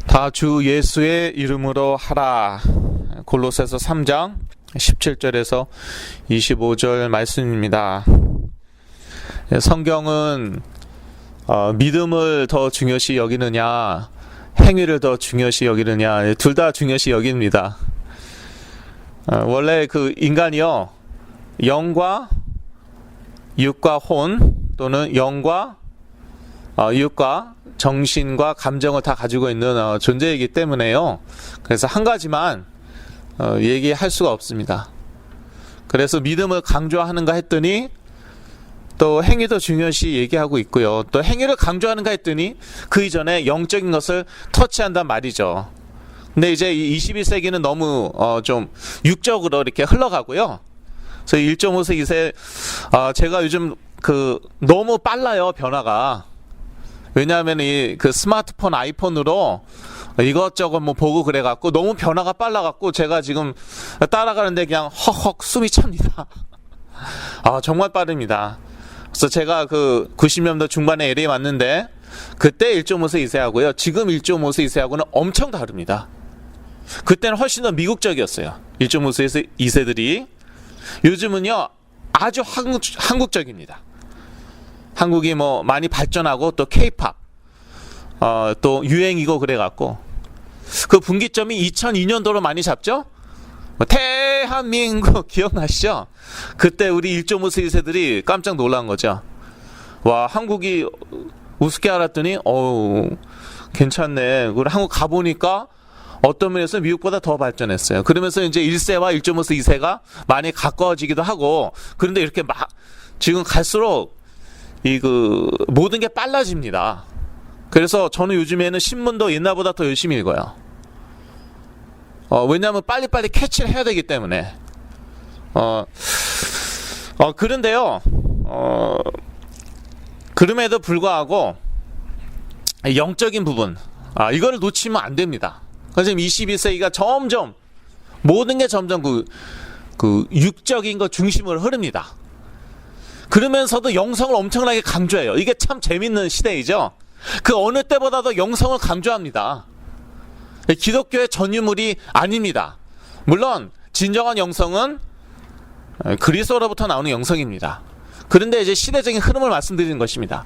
다 주 예수의 이름으로 하라. 골로새서 3장 17절에서 25절 말씀입니다. 성경은 믿음을 더 중요시 여기느냐, 행위를 더 중요시 여기느냐, 둘 다 중요시 여깁니다. 원래 그 인간이요, 영과 육과 혼, 또는 영과 육과 정신과 감정을 다 가지고 있는 존재이기 때문에요. 그래서 한 가지만 얘기할 수가 없습니다. 그래서 믿음을 강조하는가 했더니 또 행위도 중요시 얘기하고 있고요. 또 행위를 강조하는가 했더니 그 이전에 영적인 것을 터치한단 말이죠. 근데 이제 이 21세기는 너무 좀 육적으로 이렇게 흘러가고요. 그래서 1.5세, 2세 제가 요즘 너무 빨라요, 변화가. 왜냐하면 그 스마트폰, 아이폰으로 이것저것 뭐 보고 그래갖고 너무 변화가 빨라갖고 제가 지금 따라가는데 그냥 헉헉 숨이 찹니다. 정말 빠릅니다. 그래서 제가 90년대 중반에 LA 왔는데 그때 1.5세, 2세하고요. 지금 1.5세, 2세하고는 엄청 다릅니다. 그때는 훨씬 더 미국적이었어요. 1.5세, 2세들이. 요즘은요, 아주 한국적입니다. 한국이 뭐 많이 발전하고 또 K-팝 또 유행이고 그래갖고 그 분기점이 2002년도로 많이 잡죠? 대한민국 기억나시죠? 그때 우리 1.5세 2세들이 깜짝 놀란 거죠. 와, 한국이 우습게 알았더니 괜찮네. 그리고 한국 가보니까 어떤 면에서 미국보다 더 발전했어요. 그러면서 이제 1세와 1.5세 2세가 많이 가까워지기도 하고, 그런데 이렇게 막 지금 갈수록 모든 게 빨라집니다. 그래서 저는 요즘에는 신문도 옛날보다 더 열심히 읽어요. 왜냐하면 빨리빨리 캐치를 해야 되기 때문에. 그런데요, 그럼에도 불구하고 영적인 부분, 이거를 놓치면 안 됩니다. 그래서 지금 21세기가 점점 모든 게 점점 육적인 것 중심으로 흐릅니다. 그러면서도 영성을 엄청나게 강조해요. 이게 참 재밌는 시대이죠. 그 어느 때보다도 영성을 강조합니다. 기독교의 전유물이 아닙니다. 물론 진정한 영성은 그리스도로부터 나오는 영성입니다. 그런데 이제 시대적인 흐름을 말씀드리는 것입니다.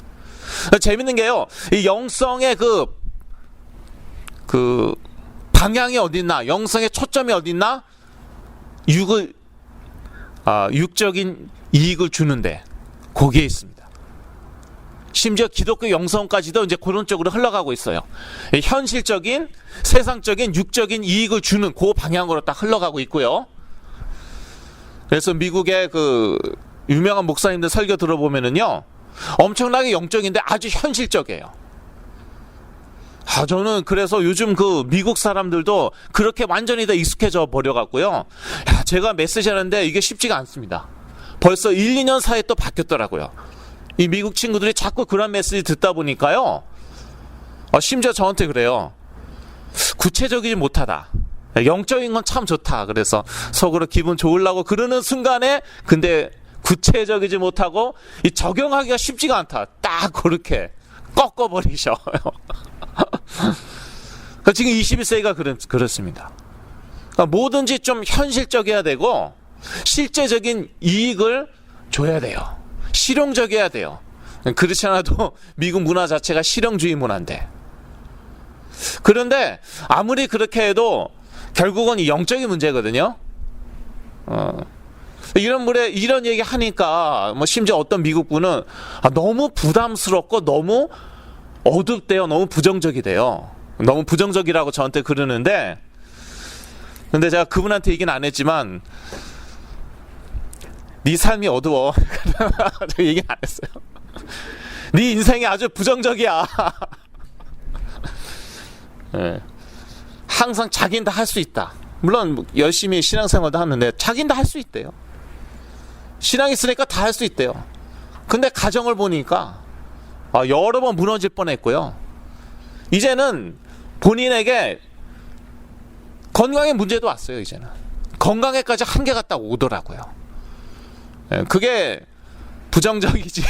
재밌는 게요, 이 영성의 방향이 어딨나, 영성의 초점이 어딨나, 육적인 이익을 주는데 거기에 있습니다. 심지어 기독교 영성까지도 이제 그런 쪽으로 흘러가고 있어요. 현실적인, 세상적인, 육적인 이익을 주는 그 방향으로 딱 흘러가고 있고요. 그래서 미국의 유명한 목사님들 설교 들어보면은요, 엄청나게 영적인데 아주 현실적이에요. 저는 그래서 요즘 미국 사람들도 그렇게 완전히 다 익숙해져 버려갖고요. 제가 메시지 하는데 이게 쉽지가 않습니다. 벌써 1, 2년 사이에 또 바뀌었더라고요. 이 미국 친구들이 자꾸 그런 메시지 듣다 보니까요. 심지어 저한테 그래요. 구체적이지 못하다. 영적인 건 참 좋다. 그래서 속으로 기분 좋으려고 그러는 순간에 근데 구체적이지 못하고 이 적용하기가 쉽지가 않다. 딱 그렇게 꺾어버리셔요. 지금 21세기가 그렇습니다. 그러니까 뭐든지 좀 현실적이어야 되고 실제적인 이익을 줘야 돼요. 실용적이어야 돼요. 그렇지 않아도 미국 문화 자체가 실용주의 문화인데. 그런데 아무리 그렇게 해도 결국은 이 영적인 문제거든요. 이런 얘기 하니까 심지어 어떤 미국 분은 너무 부담스럽고 너무 어둡대요. 너무 부정적이 돼요. 너무 부정적이라고 저한테 그러는데, 근데 제가 그분한테 얘기는 안 했지만 네 삶이 어두워. 저 얘기 안 했어요. 네 인생이 아주 부정적이야. 네. 항상 자기는 다 할 수 있다. 물론 열심히 신앙생활도 하는데 자기는 다 할 수 있대요. 신앙 있으니까 다 할 수 있대요. 근데 가정을 보니까 여러 번 무너질 뻔했고요. 이제는 본인에게 건강의 문제도 왔어요. 이제는 건강에까지 한계가 딱 오더라고요. 그게 부정적이지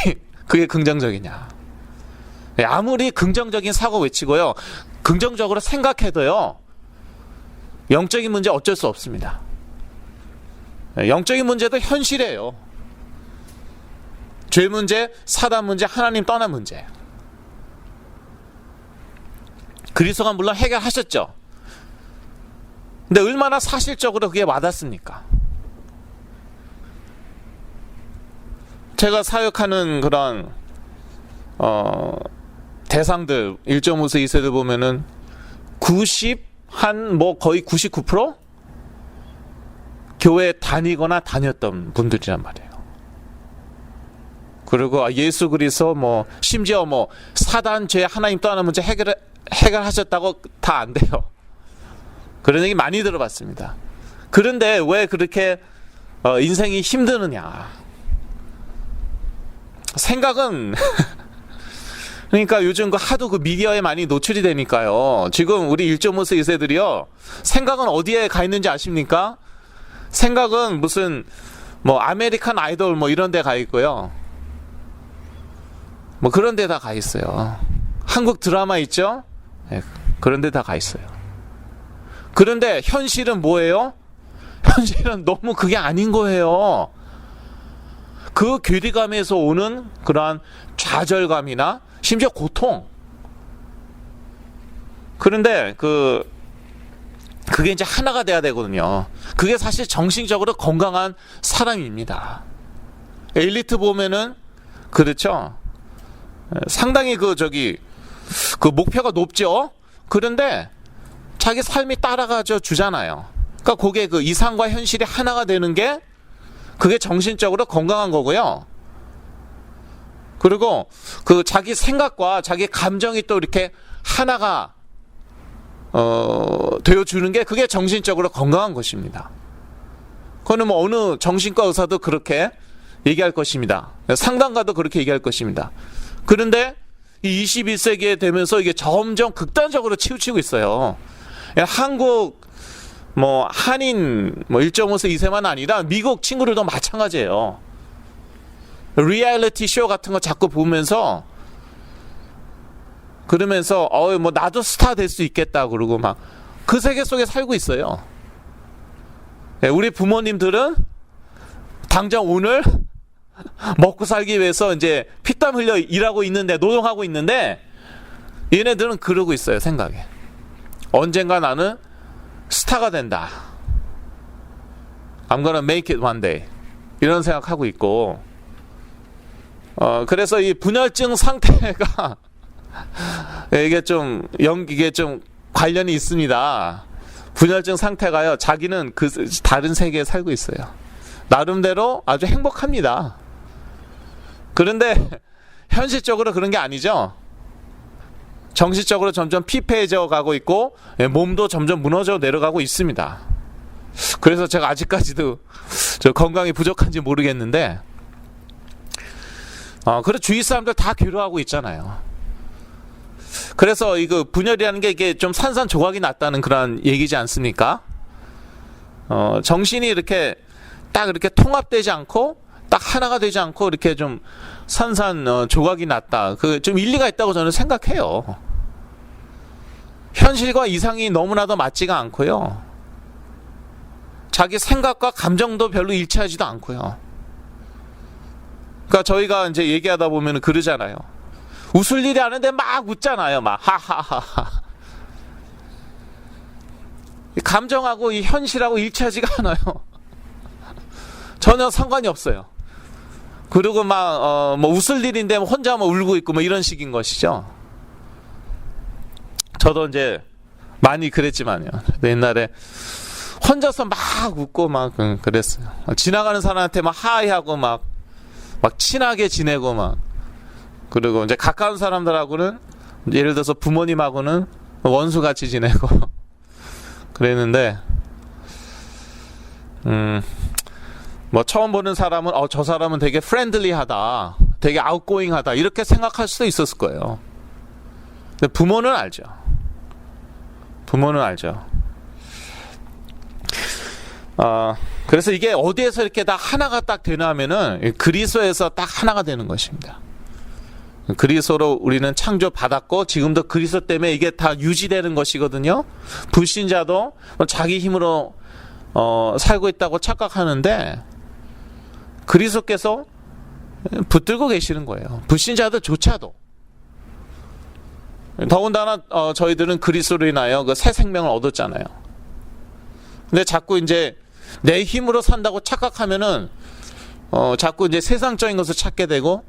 그게 긍정적이냐. 아무리 긍정적인 사고 외치고요, 긍정적으로 생각해도요, 영적인 문제 어쩔 수 없습니다. 영적인 문제도 현실이에요. 죄 문제, 사단 문제, 하나님 떠난 문제. 그리스도가 물론 해결하셨죠. 근데 얼마나 사실적으로 그게 와닿습니까? 제가 사역하는 그런 대상들 1.5세 2세들 보면은 거의 99% 교회 다니거나 다녔던 분들이란 말이에요. 그리고 예수 그리스도 심지어 사단 죄 하나님 떠나는 문제 해결하셨다고 다 안 돼요. 그런 얘기 많이 들어봤습니다. 그런데 왜 그렇게 인생이 힘드느냐? 생각은 그러니까 요즘 하도 미디어에 많이 노출이 되니까요. 지금 우리 1.5세 2세들이요. 생각은 어디에 가 있는지 아십니까? 생각은 무슨 아메리칸 아이돌 이런 데 가 있고요. 그런 데 다 가 있어요. 한국 드라마 있죠? 네, 그런 데 다 가 있어요. 그런데 현실은 뭐예요? 현실은 너무 그게 아닌 거예요. 그 괴리감에서 오는 그러한 좌절감이나 심지어 고통. 그런데 그게 이제 하나가 돼야 되거든요. 그게 사실 정신적으로 건강한 사람입니다. 엘리트 보면은 그렇죠. 상당히 그 목표가 높죠. 그런데 자기 삶이 따라가져 주잖아요. 그러니까 그게 그 이상과 현실이 하나가 되는 게 그게 정신적으로 건강한 거고요. 그리고 그 자기 생각과 자기 감정이 또 이렇게 하나가 되어주는 게 그게 정신적으로 건강한 것입니다. 그거는 어느 정신과 의사도 그렇게 얘기할 것입니다. 상담가도 그렇게 얘기할 것입니다. 그런데 이 21세기에 되면서 이게 점점 극단적으로 치우치고 있어요. 한국 한인 1.5세 2세만 아니라 미국 친구들도 마찬가지예요. 리얼리티 쇼 같은 거 자꾸 보면서 그러면서 나도 스타 될 수 있겠다 그러고 막 그 세계 속에 살고 있어요. 우리 부모님들은 당장 오늘 먹고 살기 위해서 이제 피땀 흘려 일하고 있는데, 노동하고 있는데, 얘네들은 그러고 있어요. 생각에 언젠가 나는 스타가 된다. I'm gonna make it one day. 이런 생각하고 있고, 그래서 이 분열증 상태가 이게 좀 관련이 있습니다. 분열증 상태가요, 자기는 그 다른 세계에 살고 있어요. 나름대로 아주 행복합니다. 그런데 현실적으로 그런 게 아니죠. 정신적으로 점점 피폐해져 가고 있고, 몸도 점점 무너져 내려가고 있습니다. 그래서 제가 아직까지도 건강이 부족한지 모르겠는데, 그래 주위 사람들 다 괴로워하고 있잖아요. 그래서 이거 분열이라는 게 이게 좀 산산조각이 났다는 그런 얘기지 않습니까? 정신이 이렇게 딱 이렇게 통합되지 않고 딱 하나가 되지 않고 이렇게 좀 산산조각이 났다. 그 좀 일리가 있다고 저는 생각해요. 현실과 이상이 너무나도 맞지가 않고요. 자기 생각과 감정도 별로 일치하지도 않고요. 그러니까 저희가 이제 얘기하다 보면 그러잖아요. 웃을 일이 아닌데 막 웃잖아요. 막 하하하하. 감정하고 이 현실하고 일치하지가 않아요. 전혀 상관이 없어요. 그리고 막 웃을 일인데 혼자 울고 있고 이런 식인 것이죠. 저도 이제 많이 그랬지만요. 옛날에 혼자서 막 웃고 막 그랬어요. 지나가는 사람한테 막 하이하고 막 친하게 지내고 막, 그리고 이제 가까운 사람들하고는 예를 들어서 부모님하고는 원수같이 지내고 그랬는데, 처음 보는 사람은 저 사람은 되게 프렌들리하다, 되게 아웃고잉하다 이렇게 생각할 수도 있었을 거예요. 근데 부모는 알죠. 그래서 이게 어디에서 이렇게 다 하나가 딱 되나 하면은 그리스도에서 딱 하나가 되는 것입니다. 그리스도로 우리는 창조받았고 지금도 그리스도 때문에 이게 다 유지되는 것이거든요. 불신자도 자기 힘으로 살고 있다고 착각하는데 그리스도께서 붙들고 계시는 거예요. 불신자들조차도. 더군다나 저희들은 그리스도로 인하여 그 새 생명을 얻었잖아요. 근데 자꾸 이제 내 힘으로 산다고 착각하면은 자꾸 이제 세상적인 것을 찾게 되고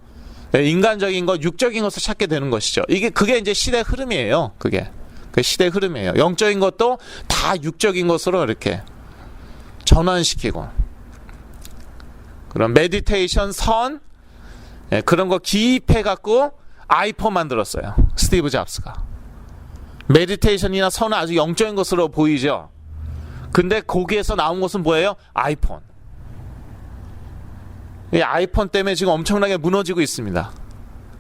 인간적인 것, 육적인 것을 찾게 되는 것이죠. 그게 이제 시대 흐름이에요. 그게 그 시대 흐름이에요. 영적인 것도 다 육적인 것으로 이렇게 전환시키고 그런 메디테이션, 선 그런 거 기입해 갖고 아이폰 만들었어요. 스티브 잡스가. 메디테이션이나 선은 아주 영적인 것으로 보이죠. 근데 거기에서 나온 것은 뭐예요? 아이폰. 이 아이폰 때문에 지금 엄청나게 무너지고 있습니다.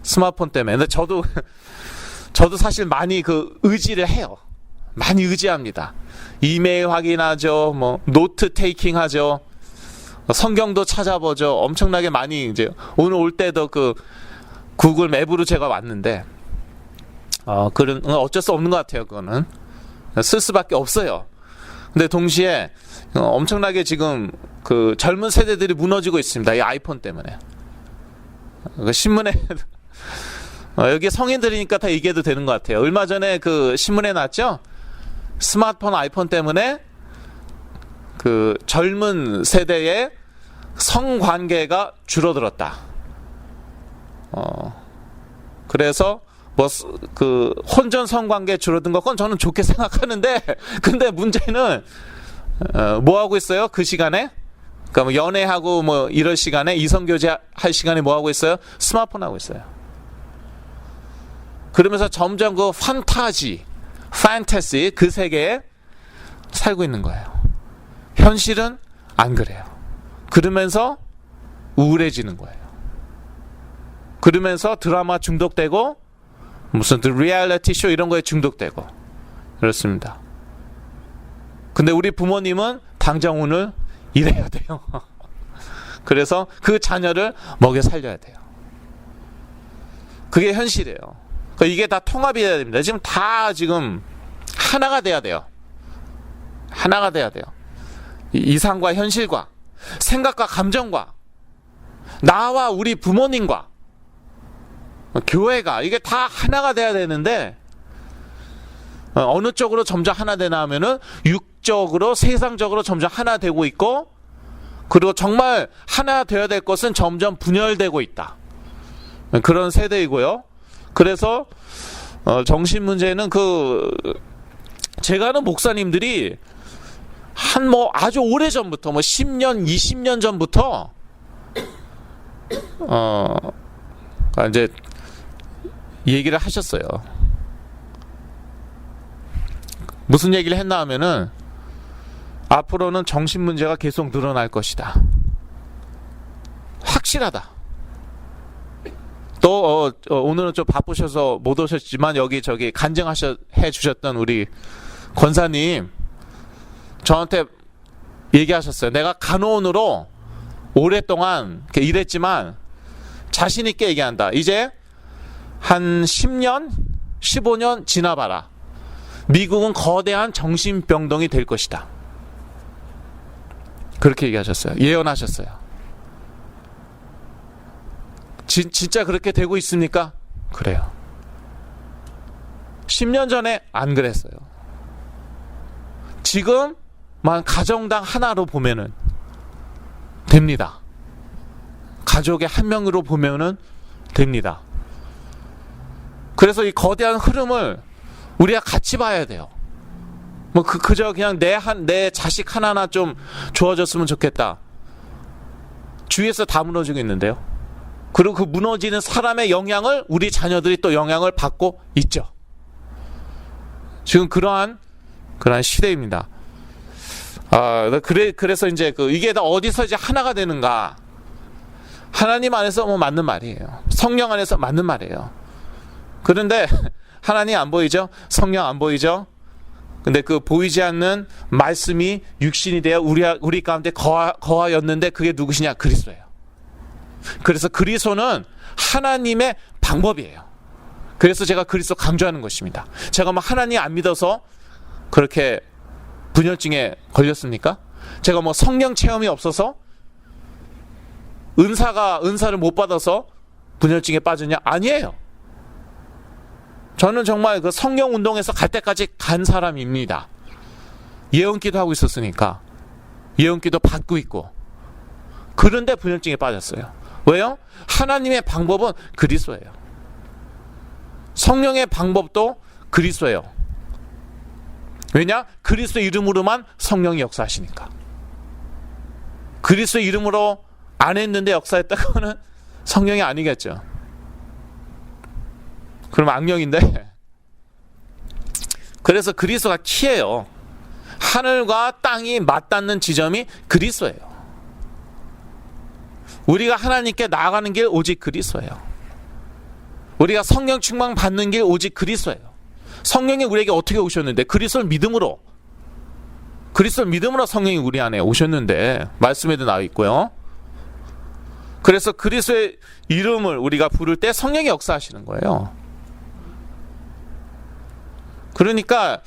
스마트폰 때문에. 근데 저도 사실 많이 그 의지를 해요. 많이 의지합니다. 이메일 확인하죠. 뭐 노트 테이킹 하죠. 성경도 찾아보죠. 엄청나게 많이 이제 오늘 올 때도 그 구글 맵으로 제가 왔는데 그런 어쩔 수 없는 것 같아요. 그거는 쓸 수밖에 없어요. 근데 동시에 엄청나게 지금 그 젊은 세대들이 무너지고 있습니다. 이 아이폰 때문에. 그 신문에 여기 성인들이니까 다 얘기해도 되는 것 같아요. 얼마 전에 그 신문에 났죠. 스마트폰, 아이폰 때문에 그 젊은 세대의 성관계가 줄어들었다. 그래서 뭐 그 혼전 성관계 줄어든 건 저는 좋게 생각하는데, 근데 문제는 뭐 하고 있어요? 그 시간에? 그러니까 뭐 연애하고 뭐 이럴 시간에, 이성교제 할 시간에 뭐 하고 있어요? 스마트폰 하고 있어요. 그러면서 점점 그 판타시 그 세계에 살고 있는 거예요. 현실은 안 그래요. 그러면서 우울해지는 거예요. 그러면서 드라마 중독되고 무슨 리얼리티 쇼 이런 거에 중독되고 그렇습니다. 근데 우리 부모님은 당장 오늘 일해야 돼요. 그래서 그 자녀를 먹여 살려야 돼요. 그게 현실이에요. 그러니까 이게 다 통합이 돼야 됩니다. 지금 다 지금 하나가 돼야 돼요. 하나가 돼야 돼요. 이상과 현실과 생각과 감정과 나와 우리 부모님과 교회가 이게 다 하나가 돼야 되는데 어느 쪽으로 점점 하나 되나 하면은 육적으로 세상적으로 점점 하나 되고 있고, 그리고 정말 하나 되어야 될 것은 점점 분열되고 있다. 그런 세대이고요. 그래서 정신 문제는 제가 아는 목사님들이 한 뭐 아주 오래 전부터 뭐 10년, 20년 전부터 이제 얘기를 하셨어요. 무슨 얘기를 했나 하면은 앞으로는 정신 문제가 계속 늘어날 것이다. 확실하다. 또 오늘은 좀 바쁘셔서 못 오셨지만 여기 저기 간증해 주셨던 우리 권사님 저한테 얘기하셨어요. 내가 간호원으로 오랫동안 일했지만 자신 있게 얘기한다. 이제 한 10년, 15년 지나봐라. 미국은 거대한 정신병동이 될 것이다. 그렇게 얘기하셨어요. 예언하셨어요. 진짜 그렇게 되고 있습니까? 그래요. 10년 전에 안 그랬어요. 지금만 가정당 하나로 보면은 됩니다. 가족의 한 명으로 보면은 됩니다. 그래서 이 거대한 흐름을 우리가 같이 봐야 돼요. 뭐 그저 그냥 내 자식 하나나 좀 좋아졌으면 좋겠다. 주위에서 다 무너지고 있는데요. 그리고 그 무너지는 사람의 영향을 우리 자녀들이 또 영향을 받고 있죠. 지금 그러한 시대입니다. 그래서 이제 이게 다 어디서 이제 하나가 되는가? 하나님 안에서 뭐 맞는 말이에요. 성령 안에서 맞는 말이에요. 그런데 하나님 안 보이죠? 성령 안 보이죠? 근데 그 보이지 않는 말씀이 육신이 되어 우리 가운데 거하였는데 그게 누구시냐? 그리스도예요. 그래서 그리스도는 하나님의 방법이에요. 그래서 제가 그리스도 강조하는 것입니다. 제가 뭐 하나님 안 믿어서 그렇게 분열증에 걸렸습니까? 제가 뭐 성령 체험이 없어서 은사를 못 받아서 분열증에 빠졌냐? 아니에요. 저는 정말 그 성령 운동에서 갈 때까지 간 사람입니다. 예언기도 하고 있었으니까. 예언기도 받고 있고. 그런데 분열증에 빠졌어요. 왜요? 하나님의 방법은 그리스도예요. 성령의 방법도 그리스도예요. 왜냐? 그리스도 이름으로만 성령이 역사하시니까. 그리스도 이름으로 안 했는데 역사했다고는 성령이 아니겠죠. 그럼 악령인데. 그래서 그리스도가 키예요. 하늘과 땅이 맞닿는 지점이 그리스도예요. 우리가 하나님께 나아가는 길 오직 그리스도예요. 우리가 성령 충만 받는 길 오직 그리스도예요. 성령이 우리에게 어떻게 오셨는데? 그리스도를 믿음으로 성령이 우리 안에 오셨는데, 말씀에도 나와 있고요. 그래서 그리스도의 이름을 우리가 부를 때 성령이 역사하시는 거예요. 그러니까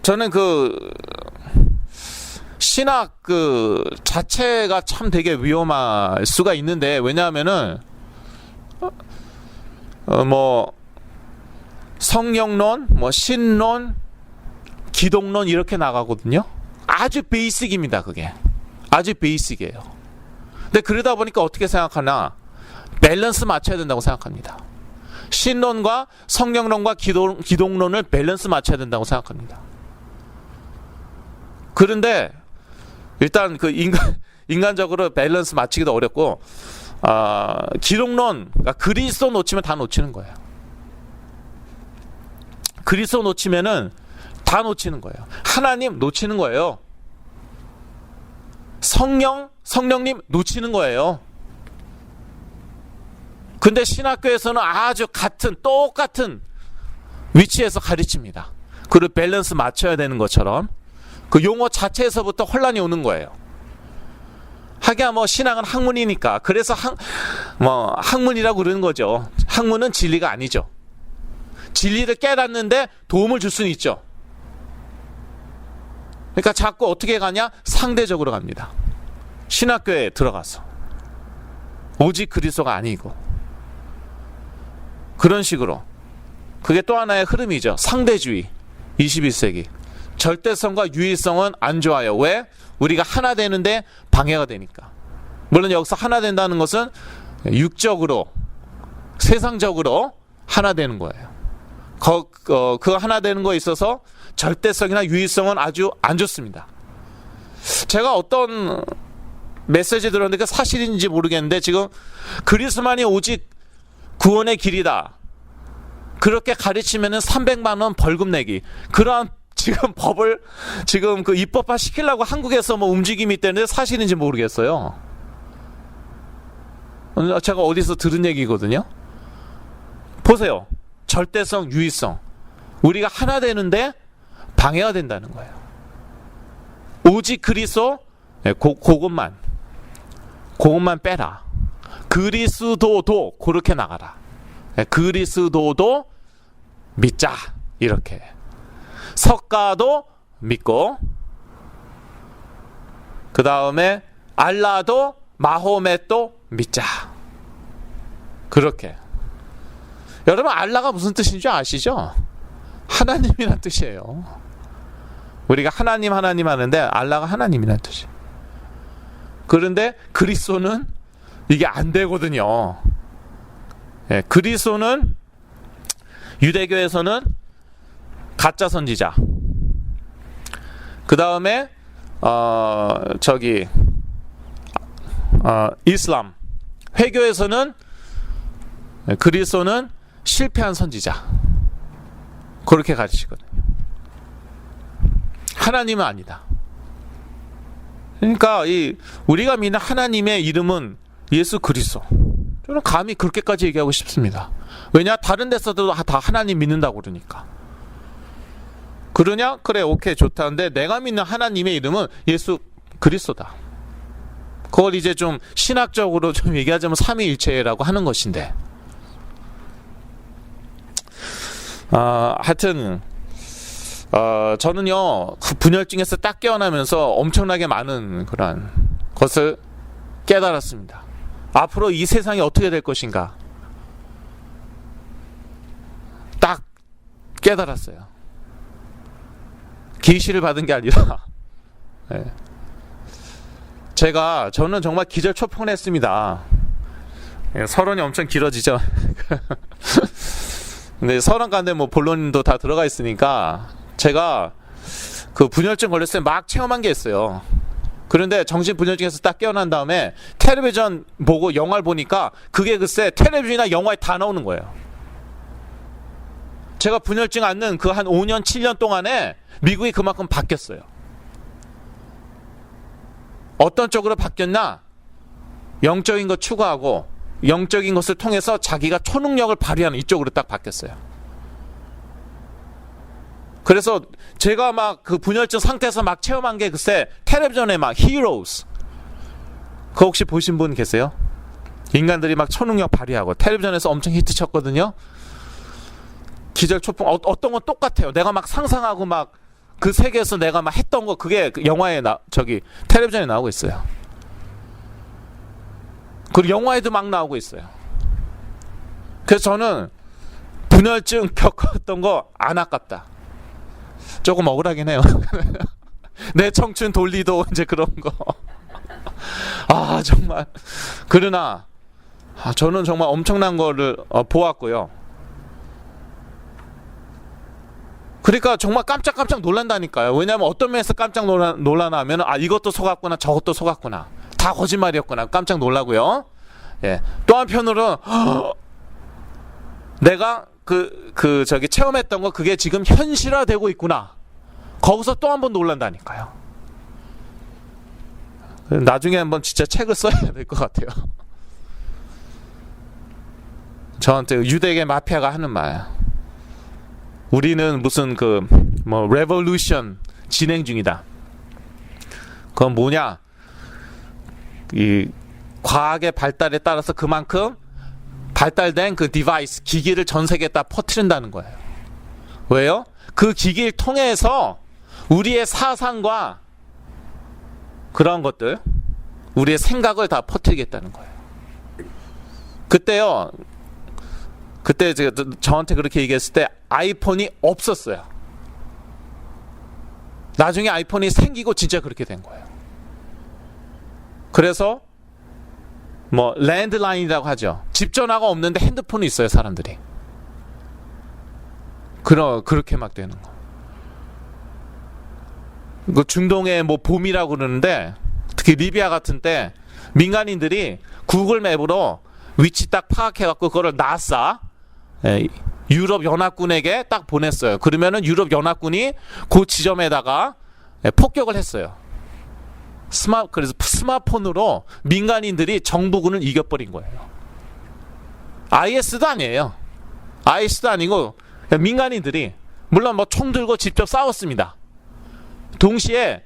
저는 그 신학 그 자체가 참 되게 위험할 수가 있는데, 왜냐하면은 뭐 성령론, 뭐 신론, 기독론 이렇게 나가거든요. 아주 베이직입니다. 그게 아주 베이직이에요. 근데 그러다 보니까 어떻게 생각하나, 밸런스 맞춰야 된다고 생각합니다. 신론과 성령론과 기독론을 밸런스 맞춰야 된다고 생각합니다. 그런데 일단 그 인간적으로 밸런스 맞추기도 어렵고, 기독론, 그러니까 그리스도 놓치면 다 놓치는 거예요. 그리스도 놓치면은 다 놓치는 거예요. 하나님 놓치는 거예요. 성령님 놓치는 거예요. 근데 신학교에서는 아주 똑같은 위치에서 가르칩니다. 그리고 밸런스 맞춰야 되는 것처럼 그 용어 자체에서부터 혼란이 오는 거예요. 하기야 뭐 신학은 학문이니까, 그래서 학문이라고 그러는 거죠. 학문은 진리가 아니죠. 진리를 깨닫는데 도움을 줄 수는 있죠. 그러니까 자꾸 어떻게 가냐? 상대적으로 갑니다. 신학교에 들어가서 오직 그리스도가 아니고, 그런 식으로. 그게 또 하나의 흐름이죠. 상대주의. 21세기 절대성과 유일성은 안 좋아요. 왜? 우리가 하나 되는데 방해가 되니까. 물론 여기서 하나 된다는 것은 육적으로, 세상적으로 하나 되는 거예요. 그 하나 되는 거에 있어서 절대성이나 유일성은 아주 안 좋습니다. 제가 어떤 메시지 들었는데 그 사실인지 모르겠는데, 지금 그리스도만이 오직 구원의 길이다, 그렇게 가르치면은 300만 원 벌금 내기, 그러한 지금 법을 지금 그 입법화 시키려고 한국에서 뭐 움직임이 있다는데 사실인지 모르겠어요. 제가 어디서 들은 얘기거든요. 보세요. 절대성, 유일성. 우리가 하나 되는데 방해가 된다는 거예요. 오직 그리스도, 그것만 빼라. 그리스도도 그렇게 나가라. 그리스도도 믿자. 이렇게. 석가도 믿고, 그 다음에 알라도 마호멧도 믿자. 그렇게. 여러분, 알라가 무슨 뜻인지 아시죠? 하나님이란 뜻이에요. 우리가 하나님 하는데 알라가 하나님이란 뜻이에요. 그런데 그리스도는 이게 안 되거든요. 그리스도는 유대교에서는 가짜 선지자, 그 다음에 이슬람 회교에서는 그리스도는 실패한 선지자, 그렇게 가르치거든요. 하나님은 아니다. 그러니까 우리가 믿는 하나님의 이름은 예수 그리스도. 저는 감히 그렇게까지 얘기하고 싶습니다. 왜냐? 다른 데서도 다 하나님 믿는다고 그러니까. 그러냐? 그래, 오케이, 좋다는데 내가 믿는 하나님의 이름은 예수 그리스도다. 그걸 이제 좀 신학적으로 좀 얘기하자면 삼위일체라고 하는 것인데, 하여튼 저는요 그 분열증에서 딱 깨어나면서 엄청나게 많은 그런 것을 깨달았습니다. 앞으로 이 세상이 어떻게 될 것인가 딱 깨달았어요. 계시를 받은 게 아니라 네. 저는 정말 기절초풍했습니다. 서론이 엄청 길어지죠. 근데 서론 가운데 뭐 본론도 다 들어가 있으니까 제가 그 분열증 걸렸을 때 막 체험한 게 있어요. 그런데 정신분열증에서 딱 깨어난 다음에 텔레비전 보고 영화를 보니까 그게 글쎄 텔레비전이나 영화에 다 나오는 거예요. 제가 분열증 앓는 그 한 5년 7년 동안에 미국이 그만큼 바뀌었어요. 어떤 쪽으로 바뀌었나? 영적인 것 추구하고 영적인 것을 통해서 자기가 초능력을 발휘하는 이쪽으로 딱 바뀌었어요. 그래서 제가 막 그 분열증 상태에서 막 체험한 게 글쎄 텔레비전에 막 Heroes, 그거 혹시 보신 분 계세요? 인간들이 막 초능력 발휘하고 텔레비전에서 엄청 히트 쳤거든요. 기절초풍. 어떤 건 똑같아요. 내가 막 상상하고 막 그 세계에서 내가 막 했던 거 그게 영화에 텔레비전에 나오고 있어요. 그리고 영화에도 막 나오고 있어요. 그래서 저는 분열증 겪었던 거 안 아깝다. 조금 억울하긴 해요. 내 청춘 돌리도 이제 그런 거. 정말. 그러나 저는 정말 엄청난 거를 보았고요. 그러니까 정말 깜짝깜짝 놀란다니까요. 왜냐하면 어떤 면에서 깜짝 놀라나 하면 이것도 속았구나 저것도 속았구나 다 거짓말이었구나 깜짝 놀라고요. 예. 또 한편으로 내가 저기 체험했던 거 그게 지금 현실화되고 있구나. 거기서 또 한 번 놀란다니까요. 나중에 한번 진짜 책을 써야 될 것 같아요. 저한테 유대계 마피아가 하는 말. 우리는 무슨 레볼루션 진행 중이다. 그건 뭐냐? 이 과학의 발달에 따라서 그만큼 발달된 그 디바이스, 기기를 전 세계에 다 퍼뜨린다는 거예요. 왜요? 그 기기를 통해서 우리의 사상과 그런 것들, 우리의 생각을 다 퍼뜨리겠다는 거예요. 그때 저한테 그렇게 얘기했을 때 아이폰이 없었어요. 나중에 아이폰이 생기고 진짜 그렇게 된 거예요. 그래서 랜드라인이라고 하죠. 집 전화가 없는데 핸드폰이 있어요, 사람들이. 그렇게 막 되는 거. 그 중동의 봄이라고 그러는데, 특히 리비아 같은 때 민간인들이 구글 맵으로 위치 딱 파악해갖고 그거를 나사, 유럽 연합군에게 딱 보냈어요. 그러면은 유럽 연합군이 그 지점에다가 폭격을 했어요. 그래서 스마트폰으로 민간인들이 정부군을 이겨버린 거예요. IS도 아니에요. IS도 아니고 민간인들이 물론 총 들고 직접 싸웠습니다. 동시에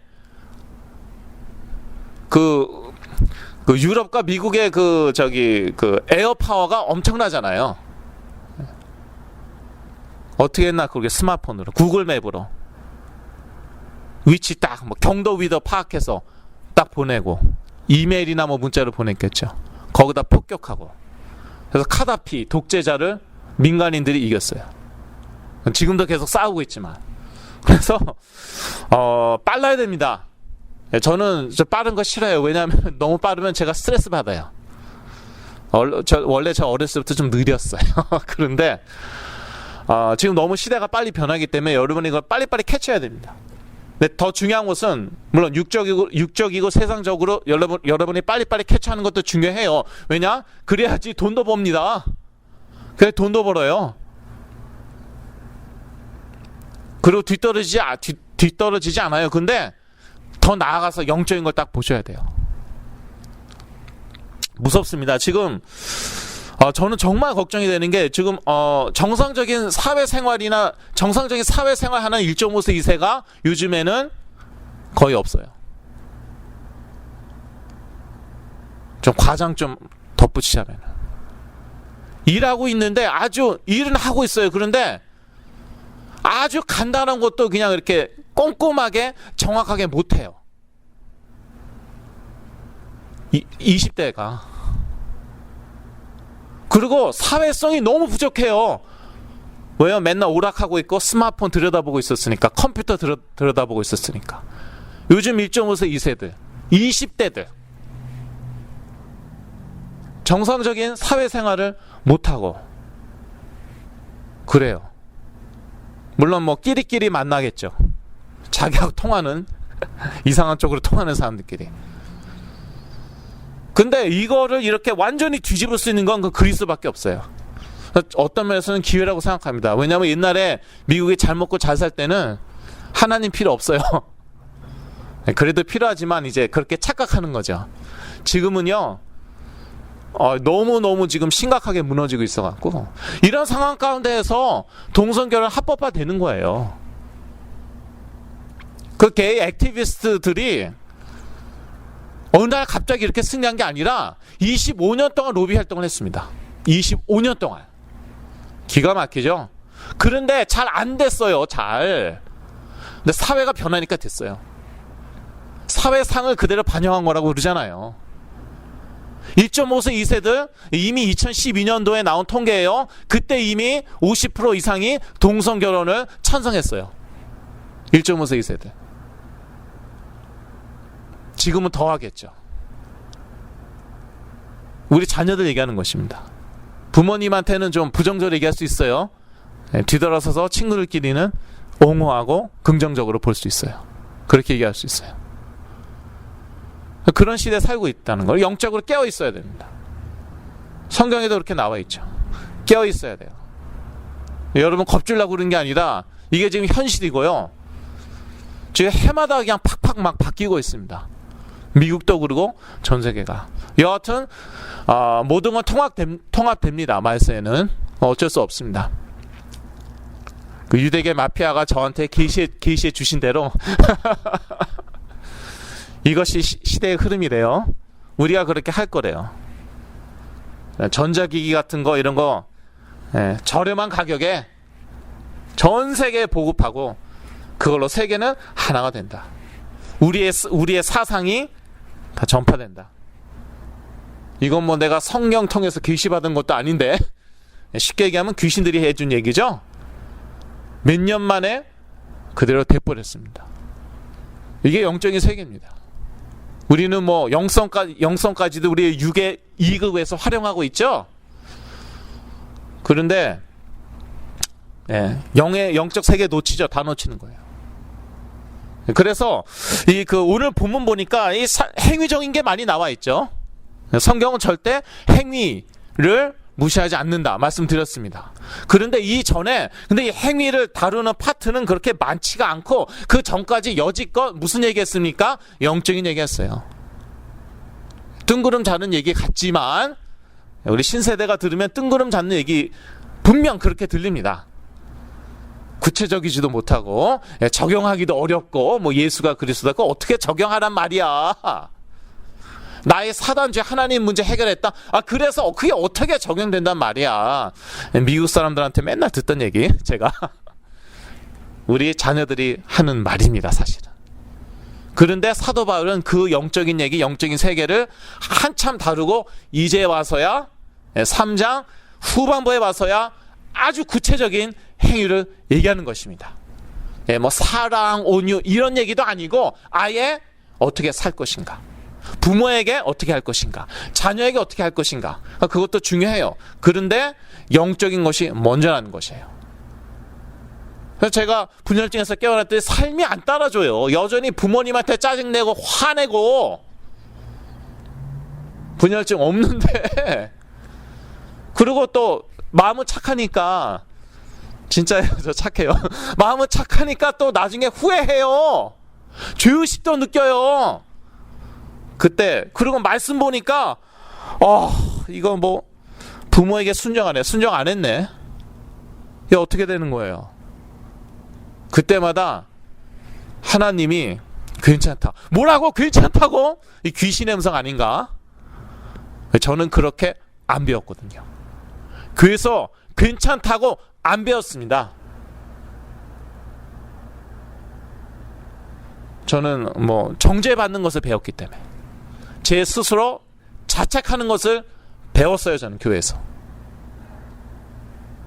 그 유럽과 미국의 그 에어 파워가 엄청나잖아요. 어떻게 했나? 그게 스마트폰으로 구글 맵으로 위치 딱 경도 위도 파악해서 딱 보내고 이메일이나 문자로 보냈겠죠. 거기다 폭격하고. 그래서 카다피 독재자를 민간인들이 이겼어요. 지금도 계속 싸우고 있지만. 그래서 빨라야 됩니다. 저는 빠른 거 싫어요. 왜냐하면 너무 빠르면 제가 스트레스 받아요. 원래 저 어렸을 때부터 좀 느렸어요. 그런데 지금 너무 시대가 빨리 변하기 때문에 여러분이 이걸 빨리빨리 캐치해야 됩니다. 근데 더 중요한 것은 물론 육적이고 세상적으로 여러분이 빨리빨리 캐치하는 것도 중요해요. 왜냐? 그래야지 돈도 법니다. 그래 돈도 벌어요. 그리고 뒤떨어지지 않아요. 근데 더 나아가서 영적인 걸 딱 보셔야 돼요. 무섭습니다. 지금 저는 정말 걱정이 되는 게 지금 정상적인 사회생활 하는 1.5세 2세가 요즘에는 거의 없어요. 좀 과장 좀 덧붙이자면. 일하고 있는데 아주 일은 하고 있어요. 그런데 아주 간단한 것도 그냥 이렇게 꼼꼼하게 정확하게 못해요. 20대가. 그리고 사회성이 너무 부족해요. 왜요? 맨날 오락하고 있고 스마트폰 들여다보고 있었으니까, 컴퓨터 들여다보고 있었으니까. 요즘 1.5세 2세들 20대들 정상적인 사회생활을 못하고 그래요. 물론 뭐 끼리끼리 만나겠죠. 자기하고 통하는 이상한 쪽으로 통하는 사람들끼리. 근데 이거를 이렇게 완전히 뒤집을 수 있는 건 그 그리스밖에 없어요. 어떤 면에서는 기회라고 생각합니다. 왜냐하면 옛날에 미국이 잘 먹고 잘 살 때는 하나님 필요 없어요. 그래도 필요하지만 이제 그렇게 착각하는 거죠. 지금은요, 너무너무 지금 심각하게 무너지고 있어갖고, 이런 상황 가운데에서 동성결혼 합법화 되는 거예요. 그 게이 액티비스트들이 어느 날 갑자기 이렇게 승리한 게 아니라 25년 동안 로비 활동을 했습니다. 25년 동안. 기가 막히죠? 그런데 잘 안 됐어요. 잘. 근데 사회가 변하니까 됐어요. 사회상을 그대로 반영한 거라고 그러잖아요. 1.5세 2세들 이미 2012년도에 나온 통계예요. 그때 이미 50% 이상이 동성결혼을 찬성했어요. 1.5세 2세들. 지금은 더 하겠죠. 우리 자녀들 얘기하는 것입니다. 부모님한테는 좀 부정적으로 얘기할 수 있어요. 뒤돌아서서 친구들끼리는 옹호하고 긍정적으로 볼 수 있어요. 그렇게 얘기할 수 있어요. 그런 시대에 살고 있다는 걸 영적으로 깨어 있어야 됩니다. 성경에도 그렇게 나와 있죠. 깨어 있어야 돼요. 여러분 겁주려고 그러는 게 아니라 이게 지금 현실이고요. 지금 해마다 그냥 팍팍 막 바뀌고 있습니다. 미국도 그러고 전 세계가. 여하튼 모든 건 통합됩니다. 말세에는 어쩔 수 없습니다. 그 유대계 마피아가 저한테 계시해 주신 대로 이것이 시대의 흐름이래요. 우리가 그렇게 할 거래요. 전자기기 같은 거 이런 거 저렴한 가격에 전 세계에 보급하고 그걸로 세계는 하나가 된다. 우리의 사상이 다 전파된다. 이건 뭐 내가 성령 통해서 계시받은 것도 아닌데 쉽게 얘기하면 귀신들이 해준 얘기죠. 몇 년 만에 그대로 돼버렸습니다. 이게 영적인 세계입니다. 우리는 뭐 영성까지도 우리의 육의 이익을 위해서 활용하고 있죠. 그런데 영적 세계 놓치죠. 다 놓치는 거예요. 그래서 오늘 본문 보니까 행위적인 게 많이 나와 있죠. 성경은 절대 행위를 무시하지 않는다 말씀드렸습니다. 그런데 근데 이 행위를 다루는 파트는 그렇게 많지가 않고 그 전까지 여지껏 무슨 얘기했습니까? 영적인 얘기했어요. 뜬구름 자는 얘기 같지만 우리 신세대가 들으면 뜬구름 잡는 얘기 분명 그렇게 들립니다. 구체적이지도 못하고 적용하기도 어렵고 뭐 예수가 그리스도다. 어떻게 적용하란 말이야. 나의 사단죄 하나님 문제 해결했다. 그래서 그게 어떻게 적용된단 말이야. 미국 사람들한테 맨날 듣던 얘기 제가 우리 자녀들이 하는 말입니다. 사실은. 그런데 사도 바울은 그 영적인 얘기, 영적인 세계를 한참 다루고 이제 와서야 3장 후반부에 와서야 아주 구체적인 행위를 얘기하는 것입니다. 뭐 사랑, 온유 이런 얘기도 아니고 아예 어떻게 살 것인가, 부모에게 어떻게 할 것인가, 자녀에게 어떻게 할 것인가, 그것도 중요해요. 그런데 영적인 것이 먼저라는 것이에요. 그래서 제가 분열증에서 깨어났더니 삶이 안 따라줘요. 여전히 부모님한테 짜증내고 화내고 분열증 없는데 그리고 또 마음은 착하니까 진짜예요. 저 착해요. 마음은 착하니까 또 나중에 후회해요. 죄의식도 느껴요. 그때 그리고 말씀 보니까 이거 뭐 부모에게 순종 안 했네. 이게 어떻게 되는 거예요? 그때마다 하나님이 괜찮다. 뭐라고 괜찮다고? 이 귀신의 음성 아닌가? 저는 그렇게 안 배웠거든요. 그래서 괜찮다고 안 배웠습니다. 저는 정죄받는 것을 배웠기 때문에 제 스스로 자책하는 것을 배웠어요. 저는 교회에서.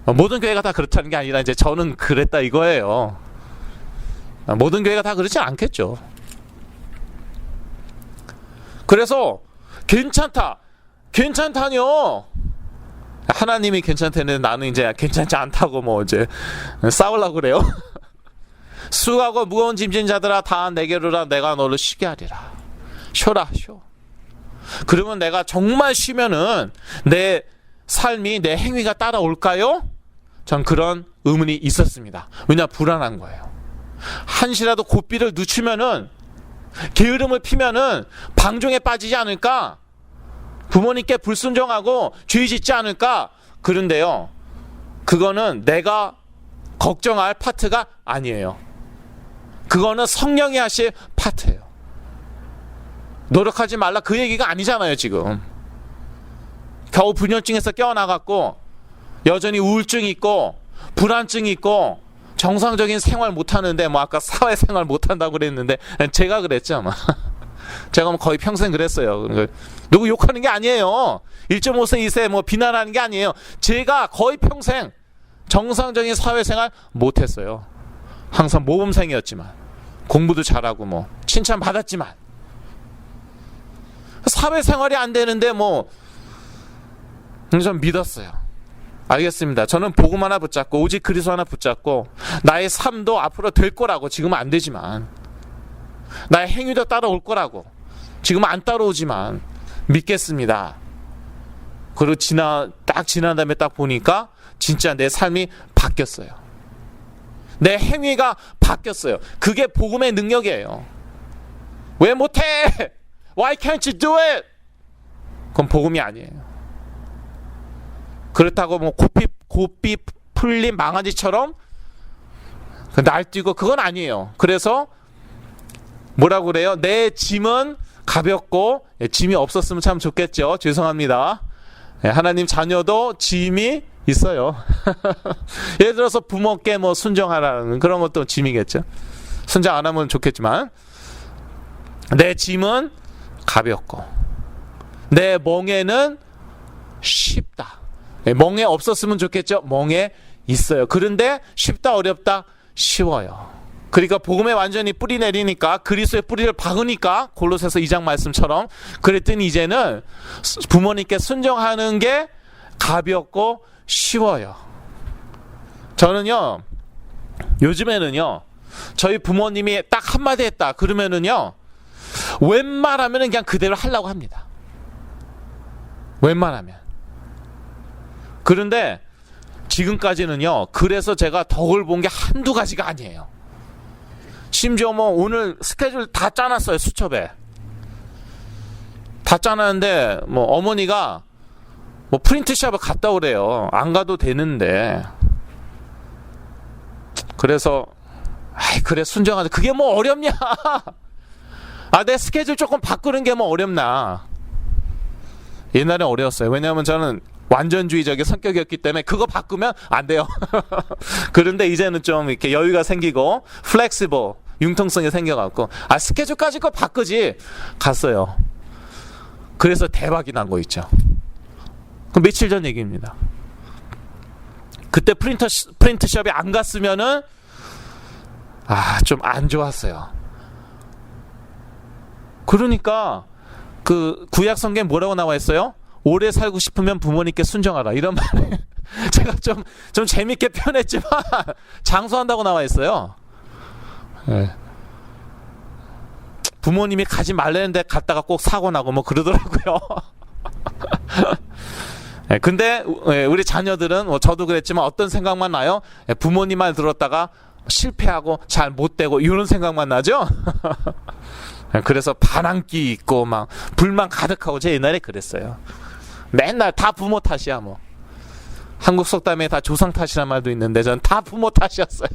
모든 교회가 다 그렇다는 게 아니라 이제 저는 그랬다 이거예요. 모든 교회가 다 그렇지 않겠죠. 그래서 괜찮다뇨. 하나님이 괜찮다는데 나는 이제 괜찮지 않다고 이제 싸우려고 그래요. 수고하고 무거운 짐진 자들아 다 내게로 오라. 내가 너를 쉬게 하리라. 쉬어라 쉬어. 그러면 내가 정말 쉬면은 내 삶이 내 행위가 따라올까요? 전 그런 의문이 있었습니다. 왜냐 불안한 거예요. 한시라도 고삐를 늦추면은 게으름을 피면은 방종에 빠지지 않을까? 부모님께 불순종하고 죄 짓지 않을까? 그런데요, 그거는 내가 걱정할 파트가 아니에요. 그거는 성령이 하실 파트예요. 노력하지 말라 그 얘기가 아니잖아요. 지금 겨우 불면증에서 깨어나갔고 여전히 우울증이 있고 불안증이 있고 정상적인 생활 못하는데 아까 사회생활 못한다고 그랬는데 제가 그랬죠 아마. 제가 거의 평생 그랬어요. 누구 욕하는 게 아니에요. 1.5세 2세 비난하는 게 아니에요. 제가 거의 평생 정상적인 사회생활 못했어요. 항상 모범생이었지만 공부도 잘하고 칭찬받았지만 사회생활이 안 되는데 전 믿었어요. 알겠습니다. 저는 복음 하나 붙잡고 오직 그리스도 하나 붙잡고 나의 삶도 앞으로 될 거라고, 지금은 안 되지만 나의 행위도 따라올 거라고, 지금은 안 따라오지만 믿겠습니다. 그리고 지난 다음에 딱 보니까 진짜 내 삶이 바뀌었어요. 내 행위가 바뀌었어요. 그게 복음의 능력이에요. 왜 못해? Why can't you do it? 그건 복음이 아니에요. 그렇다고 고삐 풀린 망아지처럼 날뛰고 그건 아니에요. 그래서 뭐라고 그래요? 내 짐은 가볍고, 짐이 없었으면 참 좋겠죠. 죄송합니다. 하나님 자녀도 짐이 있어요. 예를 들어서 부모께 순종하라는 그런 것도 짐이겠죠. 순종 안 하면 좋겠지만 내 짐은 가볍고 내 멍에는 쉽다. 멍에 없었으면 좋겠죠. 멍에 있어요. 그런데 쉽다 어렵다 쉬워요. 그러니까 복음에 완전히 뿌리 내리니까, 그리스도의 뿌리를 박으니까, 골로새서 2장 말씀처럼 그랬더니 이제는 부모님께 순종하는 게 가볍고 쉬워요. 저는요 요즘에는요 저희 부모님이 딱 한마디 했다 그러면은요 웬만하면 그냥 그대로 하려고 합니다. 웬만하면. 그런데 지금까지는요, 그래서 제가 덕을 본 게 한두 가지가 아니에요. 심지어 오늘 스케줄 다 짜놨어요. 수첩에 다 짜놨는데 어머니가 프린트샵을 갔다 오래요. 안 가도 되는데. 그래서 그래 순정하자. 그게 어렵냐? 내 스케줄 조금 바꾸는 게 어렵나? 옛날엔 어려웠어요. 왜냐하면 저는 완전주의적인 성격이었기 때문에 그거 바꾸면 안 돼요. 그런데 이제는 좀 이렇게 여유가 생기고 플렉시블, 융통성이 생겨갖고 스케줄까지 거 바꾸지 갔어요. 그래서 대박이 난 거 있죠. 그 며칠 전 얘기입니다. 그때 프린트숍에 안 갔으면은 좀 안 좋았어요. 그러니까 그 구약 성경에 뭐라고 나와 있어요? 오래 살고 싶으면 부모님께 순종하라, 이런 말을 제가 좀 재밌게 표현했지만 장수한다고 나와 있어요. 네. 부모님이 가지 말라는데 갔다가 꼭 사고 나고 그러더라고요. 네, 근데 우리 자녀들은 저도 그랬지만 어떤 생각만 나요? 부모님 말 들었다가 실패하고 잘 못되고 이런 생각만 나죠? 그래서 반항기 있고 불만 가득하고, 제 옛날에 그랬어요. 맨날 다 부모 탓이야. 한국 속담에 다 조상 탓이란 말도 있는데 전 다 부모 탓이었어요.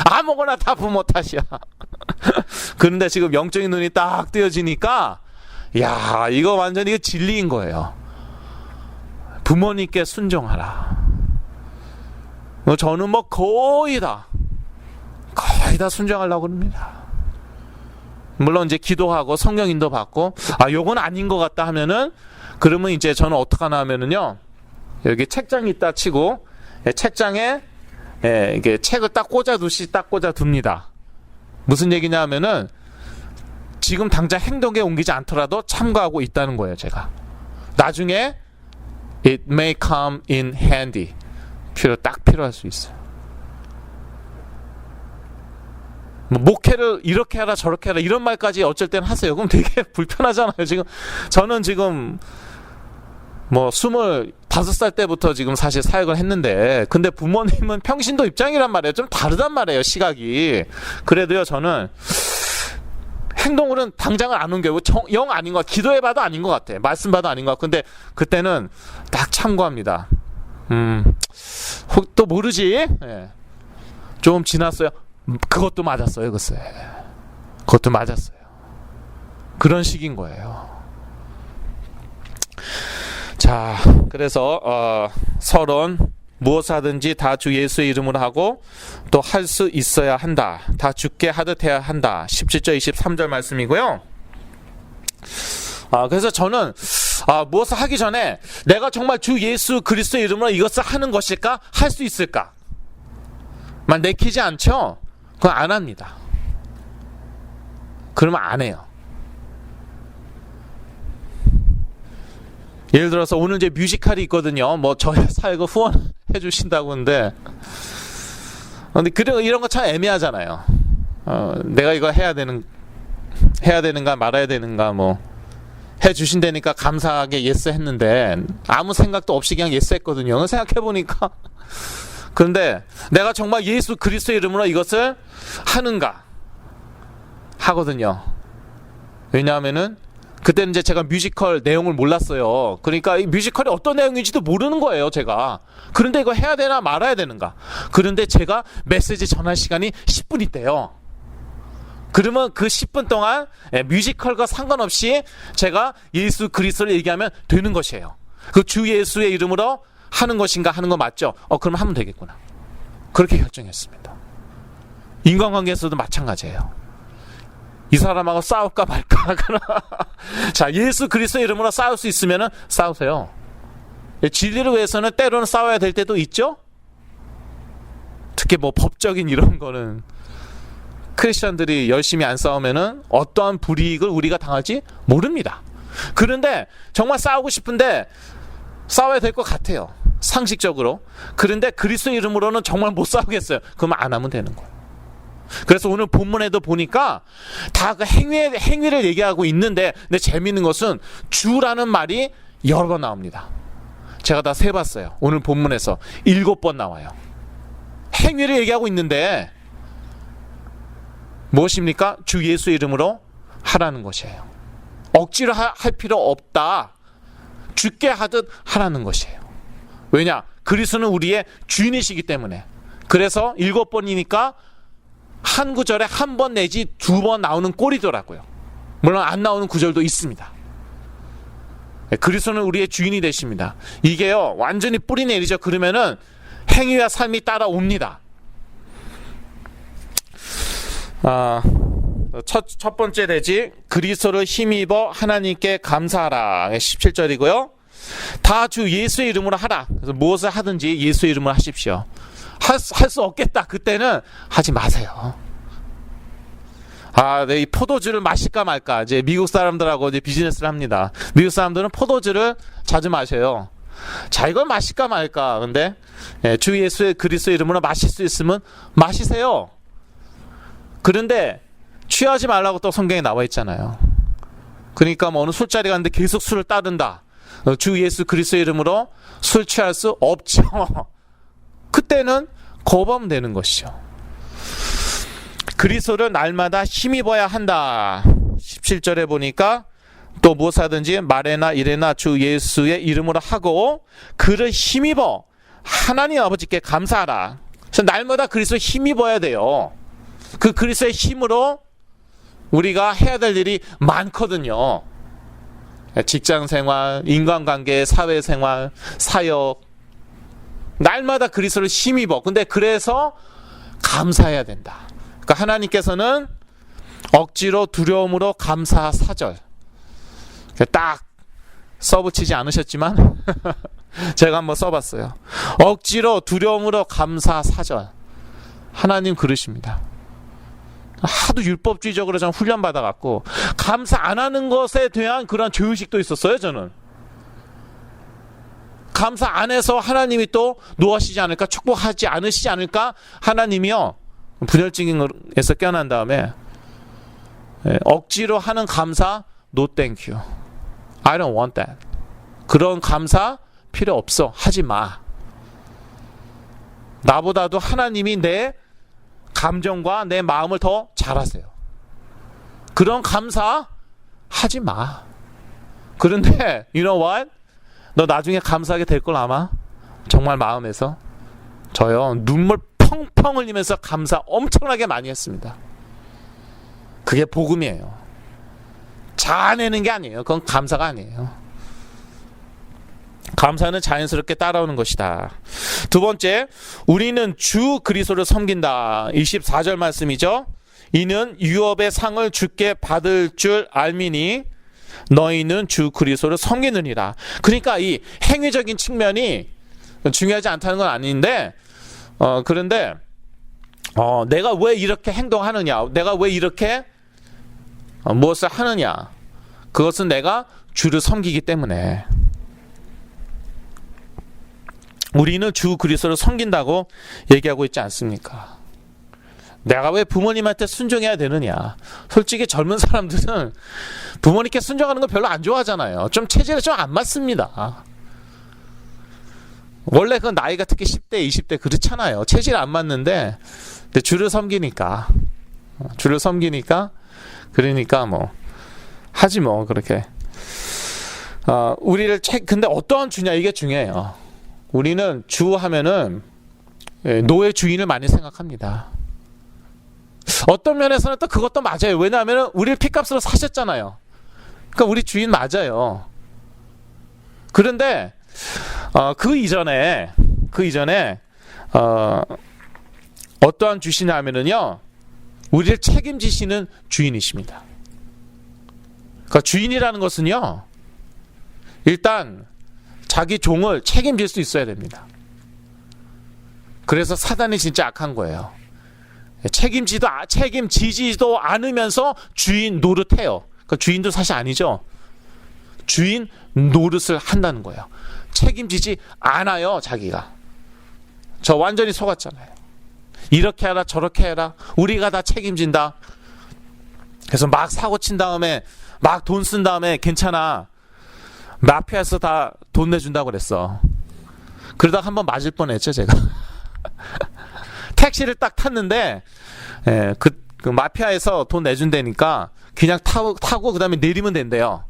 아무거나 다 부모 탓이야. 그런데 지금 영적인 눈이 딱 뜨여지니까 이거 완전히 진리인 거예요. 부모님께 순종하라. 저는 뭐 거의 다 순종하려고 합니다. 물론 이제 기도하고 성경인도 받고, 요건 아닌 것 같다 하면은, 그러면 이제 저는 어떡하나 하면은요, 여기 책장이 있다 치고, 책장에, 이게 책을 딱 꽂아둡니다. 무슨 얘기냐 하면은, 지금 당장 행동에 옮기지 않더라도 참고하고 있다는 거예요, 제가. 나중에, it may come in handy. 필요할 수 있어요. 목회를 이렇게 하라 저렇게 하라 이런 말까지 어쩔 땐 하세요. 그럼 되게 불편하잖아요. 저는 지금 뭐 25살 때부터 지금 사실 사역을 했는데, 근데 부모님은 평신도 입장이란 말이에요. 좀 다르단 말이에요, 시각이. 그래도요, 저는 행동으로는 당장은 안 옮겨요. 영 아닌 것 같아. 기도해봐도 아닌 것 같아. 말씀봐도 아닌 것 같아. 근데 그때는 딱 참고합니다. 또 모르지? 좀 지났어요. 그것도 맞았어요, 글쎄. 그것도 맞았어요. 그런 식인 거예요. 자, 그래서 서론 무엇을 하든지 다 주 예수의 이름으로 하고 또 할 수 있어야 한다. 다 주께 하듯 해야 한다. 17절 23절 말씀이고요. 그래서 저는 무엇을 하기 전에 내가 정말 주 예수 그리스도의 이름으로 이것을 하는 것일까? 할 수 있을까? 만 내키지 않죠? 그건 안 합니다. 그러면 안 해요. 예를 들어서 오늘 이제 뮤지컬이 있거든요. 뭐 저의 사역을 후원해 주신다고 하는데, 근데 이런 거 참 애매하잖아요. 내가 이거 해야 되는가 말아야 되는가, 뭐 해 주신다니까 감사하게 예스 했는데 아무 생각도 없이 그냥 예스 했거든요. 생각해 보니까 그런데 내가 정말 예수 그리스도의 이름으로 이것을 하는가 하거든요. 왜냐하면은 그때는 이제 제가 뮤지컬 내용을 몰랐어요. 그러니까 이 뮤지컬이 어떤 내용인지도 모르는 거예요, 제가. 그런데 이거 해야 되나 말아야 되는가. 그런데 제가 메시지 전할 시간이 10분 있대요. 그러면 그 10분 동안 뮤지컬과 상관없이 제가 예수 그리스도를 얘기하면 되는 것이에요. 그 주 예수의 이름으로 하는 것인가 하는 거 맞죠? 그럼 하면 되겠구나. 그렇게 결정했습니다. 인간관계에서도 마찬가지예요. 이 사람하고 싸울까 말까. 자, 예수 그리스도의 이름으로 싸울 수 있으면 싸우세요. 진리를 위해서는 때로는 싸워야 될 때도 있죠. 특히 뭐 법적인 이런 거는 크리스천들이 열심히 안 싸우면은 어떠한 불이익을 우리가 당할지 모릅니다. 그런데 정말 싸우고 싶은데 싸워야 될 것 같아요, 상식적으로. 그런데 그리스도의 이름으로는 정말 못 싸우겠어요. 그러면 안 하면 되는 거예요. 그래서 오늘 본문에도 보니까 다 그 행위를 얘기하고 있는데, 근데 재미있는 것은 주라는 말이 여러 번 나옵니다. 제가 다 세봤어요. 오늘 본문에서 7번 나와요. 행위를 얘기하고 있는데 무엇입니까? 주 예수의 이름으로 하라는 것이에요. 억지로 할 필요 없다. 주께 하듯 하라는 것이에요. 왜냐? 그리스도는 우리의 주인이시기 때문에. 그래서 7번이니까 한 구절에 한 번 내지 2번 나오는 꼴이더라고요. 물론 안 나오는 구절도 있습니다. 그리스도는 우리의 주인이 되십니다. 이게요, 완전히 뿌리 내리죠. 그러면은 행위와 삶이 따라옵니다. 첫 번째 대지, 그리스도를 힘입어 하나님께 감사하라. 17절이고요. 다 주 예수의 이름으로 하라. 그래서 무엇을 하든지 예수의 이름으로 하십시오. 할 수 없겠다. 그때는 하지 마세요. 이 포도주를 마실까 말까. 이제 미국 사람들하고 이제 비즈니스를 합니다. 미국 사람들은 포도주를 자주 마셔요. 자, 이걸 마실까 말까. 근데 주 예수의 그리스도의 이름으로 마실 수 있으면 마시세요. 그런데 취하지 말라고 또 성경에 나와 있잖아요. 그러니까 뭐 어느 술자리 갔는데 계속 술을 따른다. 주 예수 그리스도의 이름으로 술 취할 수 없죠. 그때는 거부하면 되는 것이죠. 그리스도를 날마다 힘입어야 한다. 17절에 보니까 또 무엇하든지 말에나 일에나 주 예수의 이름으로 하고 그를 힘입어 하나님 아버지께 감사하라. 그래서 날마다 그리스도에 힘입어야 돼요. 그 그리스도의 힘으로 우리가 해야 될 일이 많거든요. 직장 생활, 인간관계, 사회생활, 사역, 날마다 그리스도를 힘입어. 근데 그래서 감사해야 된다. 그러니까 하나님께서는 억지로 두려움으로 감사 사절 딱 써붙이지 않으셨지만 제가 한번 써봤어요. 억지로 두려움으로 감사 사절. 하나님 그러십니다. 하도 율법주의적으로 좀 훈련받아갖고 감사 안 하는 것에 대한 그런 죄의식도 있었어요. 저는 감사 안 해서 하나님이 또 노하시지 않을까, 축복하지 않으시지 않을까. 하나님이요 분열증에서 깨어난 다음에 억지로 하는 감사 no thank you, I don't want that. 그런 감사 필요 없어, 하지 마. 나보다도 하나님이 내 감정과 내 마음을 더 잘 아세요. 그런 감사 하지 마. 그런데 you know what? 너 나중에 감사하게 될 걸 아마. 정말 마음에서 저요 눈물 펑펑 흘리면서 감사 엄청나게 많이 했습니다. 그게 복음이에요. 자아내는 게 아니에요. 그건 감사가 아니에요. 감사는 자연스럽게 따라오는 것이다. 두 번째, 우리는 주 그리스도를 섬긴다. 24절 말씀이죠. 이는 유업의 상을 주께 받을 줄 알미니 너희는 주 그리스도를 섬기느니라. 그러니까 이 행위적인 측면이 중요하지 않다는 건 아닌데, 그런데 내가 왜 이렇게 행동하느냐, 내가 왜 이렇게 무엇을 하느냐, 그것은 내가 주를 섬기기 때문에. 우리는 주 그리스도를 섬긴다고 얘기하고 있지 않습니까? 내가 왜 부모님한테 순종해야 되느냐. 솔직히 젊은 사람들은 부모님께 순종하는 거 별로 안 좋아하잖아요. 좀 체질에 좀 안 맞습니다. 원래 그 나이가 특히 10대, 20대 그렇잖아요. 체질 안 맞는데 근데 주를 섬기니까 그러니까 뭐 하지 뭐 그렇게. 우리를 근데 어떠한 주냐, 이게 중요해요. 우리는 주 하면은 노예 주인을 많이 생각합니다. 어떤 면에서는 또 그것도 맞아요. 왜냐하면 우리를 핏값으로 사셨잖아요. 그러니까 우리 주인 맞아요. 그런데 그 이전에 어떠한 주시냐 하면은요, 우리를 책임지시는 주인이십니다. 그러니까 주인이라는 것은요, 일단 자기 종을 책임질 수 있어야 됩니다. 그래서 사단이 진짜 악한 거예요. 책임지지도 않으면서 주인 노릇해요. 그러니까 주인도 사실 아니죠. 주인 노릇을 한다는 거예요. 책임지지 않아요, 자기가. 저 완전히 속았잖아요. 이렇게 해라, 저렇게 해라, 우리가 다 책임진다. 그래서 막 사고 친 다음에, 막 돈 쓴 다음에 괜찮아, 마피아에서 다 돈 내준다고 그랬어. 그러다가 한번 맞을 뻔했죠, 제가. 택시를 딱 탔는데 그 마피아에서 돈 내준다니까 그냥 타고 그 다음에 내리면 된대요.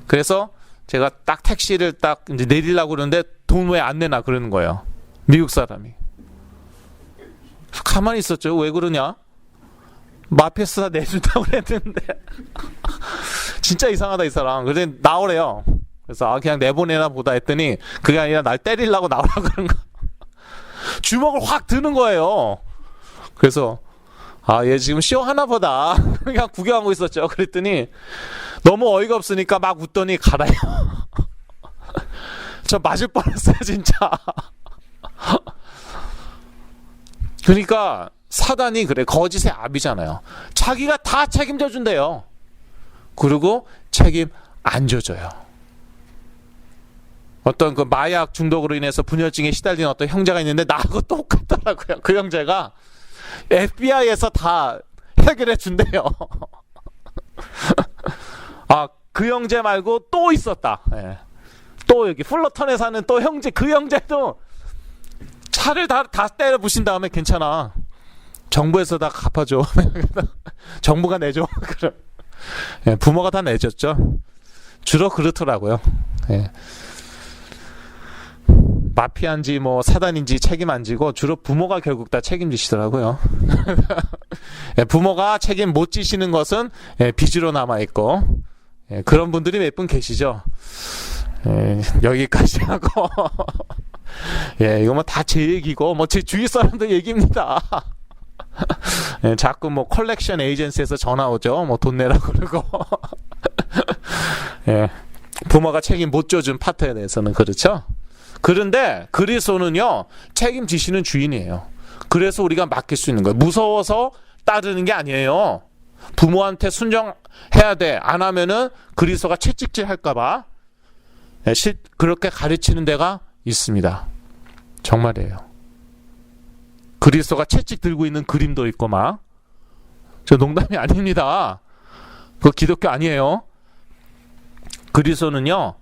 그래서 제가 딱 택시를 딱 이제 내리려고 그러는데 돈 왜 안 내나 그러는 거예요, 미국 사람이. 가만히 있었죠. 왜 그러냐? 마피아에서 다 내준다고 그랬는데 진짜 이상하다 이 사람. 그래서 나오래요. 그래서 그냥 내보내나 보다 했더니 그게 아니라 날 때리려고 나오라고 그런 거. 주먹을 확 드는 거예요. 그래서 얘 지금 쇼 하나 보다 그냥 구경하고 있었죠. 그랬더니 너무 어이가 없으니까 막 웃더니 가라요. 저 맞을 뻔했어요, 진짜. 그러니까 사단이 그래, 거짓의 압이잖아요. 자기가 다 책임져 준대요. 그리고 책임 안 져줘요. 어떤 그 마약 중독으로 인해서 분열증에 시달린 어떤 형제가 있는데 나하고 똑같더라고요. 그 형제가 FBI에서 다 해결해 준대요. 그 형제 말고 또 있었다. 예. 또 여기 플러턴에 사는 또 형제, 그 형제도 차를 다 때려 부신 다음에 괜찮아, 정부에서 다 갚아줘. 정부가 내줘. 예, 부모가 다 내줬죠. 주로 그렇더라고요. 예. 마피아인지 뭐 사단인지 책임 안 지고 주로 부모가 결국 다 책임지시더라고요. 부모가 책임 못 지시는 것은 빚으로 남아있고, 예, 그런 분들이 몇 분 계시죠. 예, 여기까지 하고 예, 이거 뭐 다 제 얘기고 뭐 제 주위 사람들 얘기입니다. 예, 자꾸 뭐 컬렉션 에이전시에서 전화 오죠. 뭐 돈 내라고 그러고 예, 부모가 책임 못 져준 파트에 대해서는 그렇죠. 그런데 그리스도는요 책임지시는 주인이에요. 그래서 우리가 맡길 수 있는 거예요. 무서워서 따르는 게 아니에요. 부모한테 순종해야 돼. 안 하면은 그리스도가 채찍질 할까봐 그렇게 가르치는 데가 있습니다. 정말이에요. 그리스도가 채찍 들고 있는 그림도 있고 막. 저 농담이 아닙니다. 그거 기독교 아니에요. 그리스도는요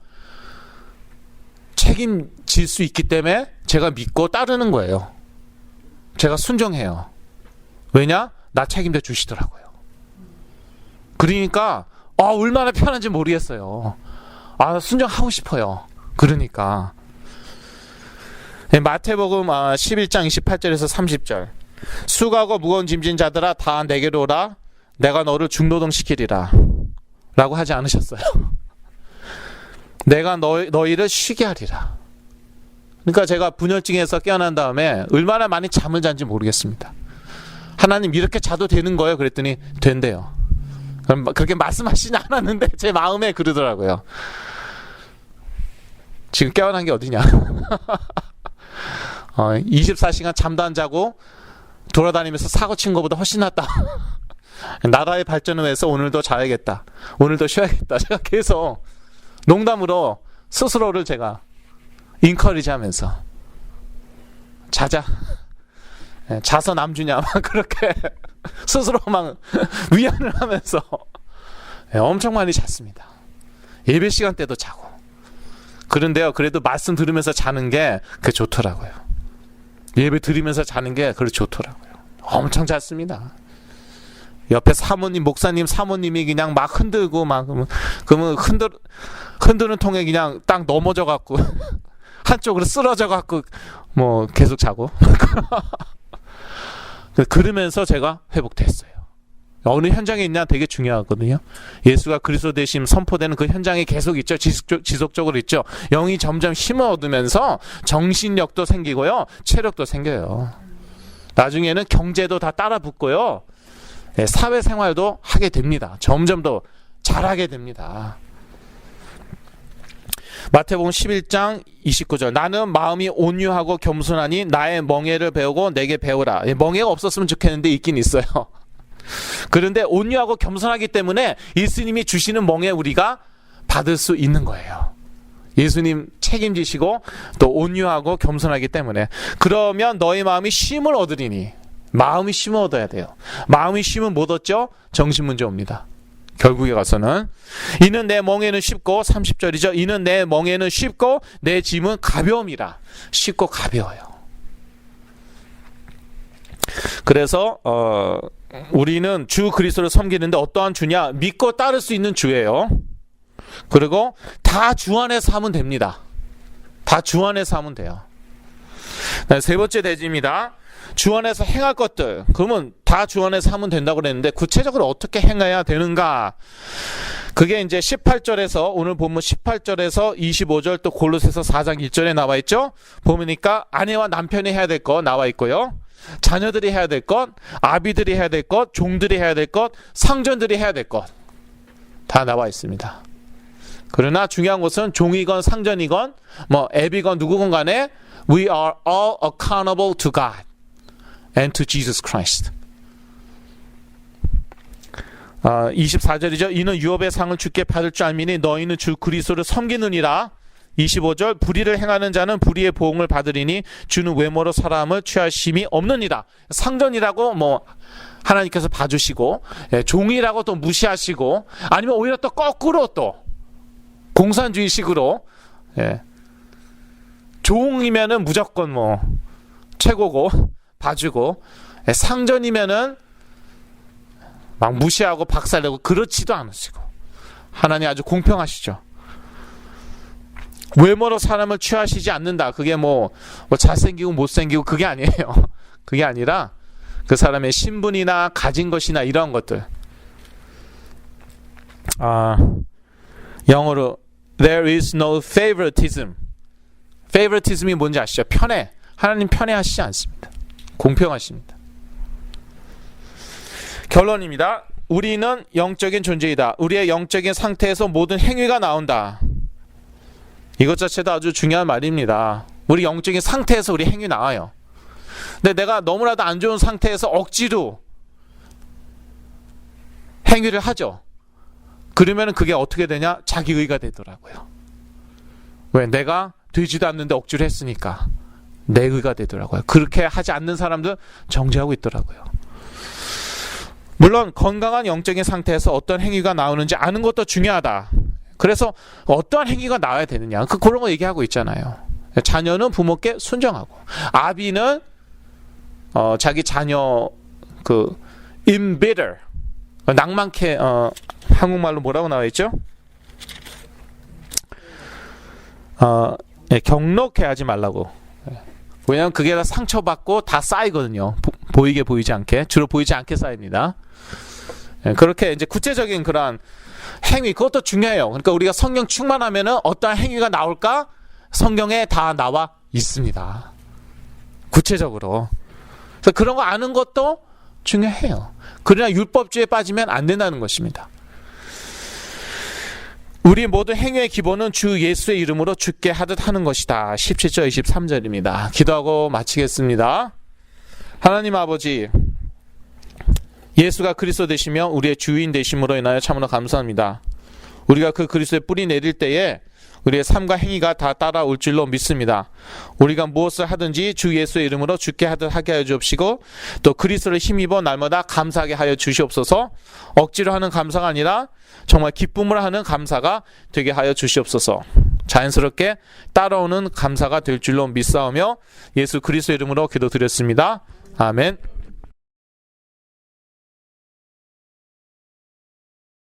책임질 수 있기 때문에 제가 믿고 따르는 거예요. 제가 순종해요. 왜냐? 나 책임져 주시더라고요. 그러니까 얼마나 편한지 모르겠어요. 순종하고 싶어요. 그러니까 마태복음 11장 28절에서 30절 수고하고 무거운 짐진 자들아 다 내게로 오라 내가 너를 중노동시키리라 라고 하지 않으셨어요. 내가 너희를 쉬게 하리라. 그러니까 제가 분열증에서 깨어난 다음에 얼마나 많이 잠을 잔지 모르겠습니다. 하나님 이렇게 자도 되는 거예요? 그랬더니 된대요. 그렇게 말씀하시지 않았는데 제 마음에 그러더라고요. 지금 깨어난 게 어디냐. 24시간 잠도 안 자고 돌아다니면서 사고 친 것보다 훨씬 낫다. 나라의 발전을 위해서 오늘도 자야겠다. 오늘도 쉬어야겠다. 제가 계속 농담으로 스스로를 제가 인커리지 하면서 자자. 자서 남주냐 막 그렇게 스스로 막 위안을 하면서 엄청 많이 잤습니다. 예배 시간 때도 자고. 그런데요 그래도 말씀 들으면서 자는 게 그게 좋더라고요. 예배 들으면서 자는 게 그렇게 좋더라고요. 엄청 잤습니다. 옆에 사모님 목사님 사모님이 그냥 막 흔들고 막 그러면 흔드는 통에 그냥 딱 넘어져 갖고 한쪽으로 쓰러져 갖고 뭐 계속 자고 그러면서 제가 회복됐어요. 어느 현장에 있냐 되게 중요하거든요. 예수가 그리스도 되심 선포되는 그 현장에 계속 있죠. 지속적으로 있죠. 영이 점점 힘을 얻으면서 정신력도 생기고요. 체력도 생겨요. 나중에는 경제도 다 따라 붙고요. 사회생활도 하게 됩니다. 점점 더 잘하게 됩니다. 마태복음 11장 29절 나는 마음이 온유하고 겸손하니 나의 멍에를 배우고 내게 배우라. 멍에가 없었으면 좋겠는데 있긴 있어요. 그런데 온유하고 겸손하기 때문에 예수님이 주시는 멍에 우리가 받을 수 있는 거예요. 예수님 책임지시고 또 온유하고 겸손하기 때문에 그러면 너희 마음이 쉼을 얻으리니 마음이 쉼을 얻어야 돼요. 마음이 쉼을 못 얻죠? 정신문제 옵니다. 결국에 가서는 이는 내 멍에는 쉽고 30절이죠. 이는 내 멍에는 쉽고 내 짐은 가벼움이라. 쉽고 가벼워요. 그래서 우리는 주 그리스도를 섬기는데 어떠한 주냐? 믿고 따를 수 있는 주예요. 그리고 다 주 안에서 하면 됩니다. 다 주 안에서 하면 돼요. 세 번째 대지입니다. 주 안에서 행할 것들. 그러면 다 주 안에서 하면 된다고 그랬는데 구체적으로 어떻게 행해야 되는가? 그게 이제 18절에서 오늘 본문 18절에서 25절 또 골로새서 4장 1절에 나와 있죠. 보니까 아내와 남편이 해야 될 거 나와 있고요. 자녀들이 해야 될 것, 아비들이 해야 될 것, 종들이 해야 될 것, 상전들이 해야 될 것 다 나와 있습니다. 그러나 중요한 것은 종이건 상전이건 뭐 애비건 누구건 간에 We are all accountable to God and to Jesus Christ. 24절이죠. 이는 유업의 상을 주께 받을 줄 알미니 너희는 주 그리스도를 섬기느니라. 25절 불의를 행하는 자는 불의의 보응을 받으리니 주는 외모로 사람을 취하심이 없느니라. 상전이라고 뭐 하나님께서 봐주시고 종이라고 또 무시하시고 아니면 오히려 또 거꾸로 또 공산주의식으로 종이면은 무조건 뭐 최고고 봐주고 상전이면은 막 무시하고 박살내고 그렇지도 않으시고 하나님 아주 공평하시죠. 외모로 사람을 취하시지 않는다. 그게 뭐 잘생기고 못생기고 그게 아니에요. 그게 아니라 그 사람의 신분이나 가진 것이나 이런 것들. 영어로 There is no favoritism. favoritism이 뭔지 아시죠? 편애. 하나님 편애하시지 않습니다. 공평하십니다. 결론입니다. 우리는 영적인 존재이다. 우리의 영적인 상태에서 모든 행위가 나온다. 이것 자체도 아주 중요한 말입니다. 우리 영적인 상태에서 우리 행위 나와요. 근데 내가 너무나도 안 좋은 상태에서 억지로 행위를 하죠. 그러면 그게 어떻게 되냐? 자기의가 되더라고요. 왜? 내가 되지도 않는데 억지로 했으니까 내 의가 되더라고요. 그렇게 하지 않는 사람들 정죄하고 있더라고요. 물론 건강한 영적인 상태에서 어떤 행위가 나오는지 아는 것도 중요하다. 그래서 어떠한 행위가 나와야 되느냐, 그런 거 얘기하고 있잖아요. 자녀는 부모께 순종하고, 아비는 자기 자녀 embitter, 낭만케, 한국말로 뭐라고 나와 있죠? 경록해 하지 말라고. 왜냐하면 그게 다 상처받고 다 쌓이거든요. 보이게 보이지 않게, 주로 보이지 않게 쌓입니다. 그렇게 이제 구체적인 그러한 행위, 그것도 중요해요. 그러니까 우리가 성령 충만하면은 어떠한 행위가 나올까? 성경에 다 나와 있습니다. 구체적으로. 그래서 그런 거 아는 것도 중요해요. 그러나 율법주의에 빠지면 안 된다는 것입니다. 우리 모든 행위의 기본은 주 예수의 이름으로 주께 하듯 하는 것이다. 17절 23절입니다. 기도하고 마치겠습니다. 하나님 아버지, 예수가 그리스도 되시며 우리의 주인 되심으로 인하여 참으로 감사합니다. 우리가 그 그리스도의 뿌리 내릴 때에 우리의 삶과 행위가 다 따라올 줄로 믿습니다. 우리가 무엇을 하든지 주 예수의 이름으로 주께 하듯 하게 하여 주옵시고, 또 그리스도를 힘입어 날마다 감사하게 하여 주시옵소서. 억지로 하는 감사가 아니라 정말 기쁨으로 하는 감사가 되게 하여 주시옵소서. 자연스럽게 따라오는 감사가 될 줄로 믿사오며 예수 그리스도의 이름으로 기도드렸습니다. 아멘.